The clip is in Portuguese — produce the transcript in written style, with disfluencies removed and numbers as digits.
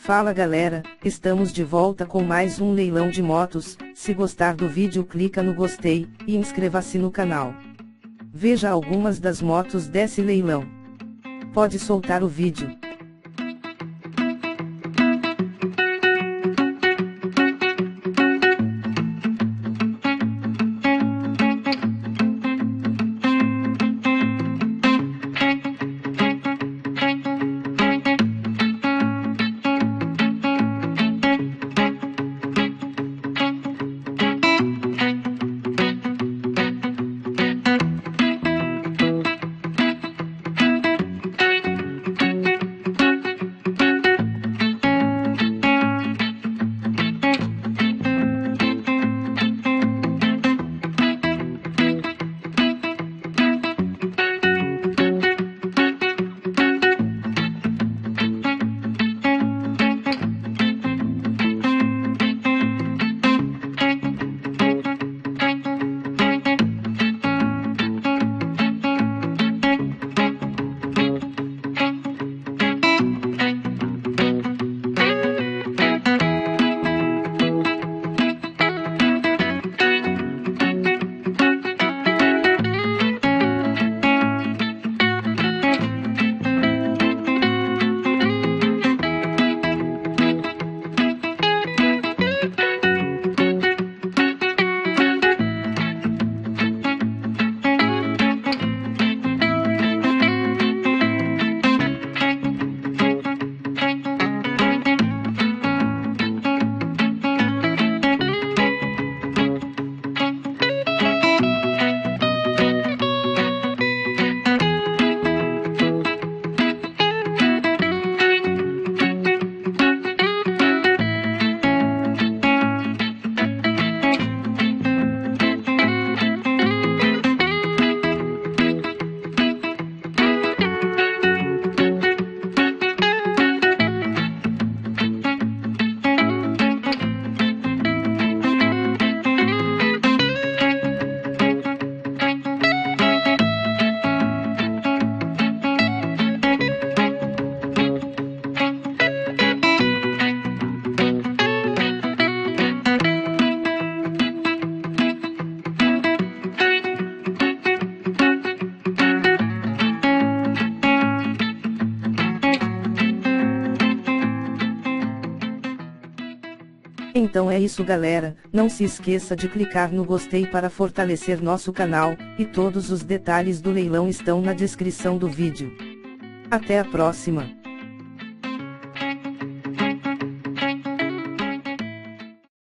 Fala galera, estamos de volta com mais um leilão de motos. Se gostar do vídeo clica no gostei, e inscreva-se no canal. Veja algumas das motos desse leilão. Pode soltar o vídeo. Então é isso galera, não se esqueça de clicar no gostei para fortalecer nosso canal, e todos os detalhes do leilão estão na descrição do vídeo. Até a próxima!